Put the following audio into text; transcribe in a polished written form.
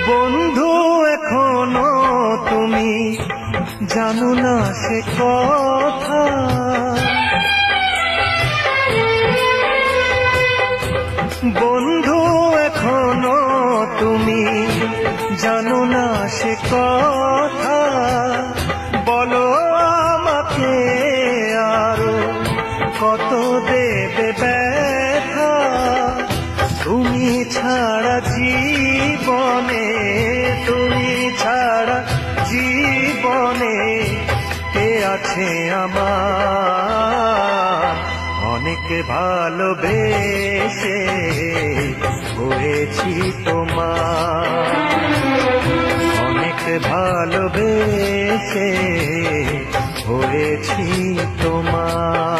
বন্ধু এখনো তুমি জানো না সে কথা, বন্ধু এখনো তুমি জানো না সে কথা। বলো আমাকে আরো কত দেবে ব্যথা, তুমি ছাড়া জীবনে, তুমি ছাড়া জীবনে কে আছে আমার। অনেক ভালোবেসে হয়েছি তোমার, অনেক ভালোবেসে হয়েছি তোমার।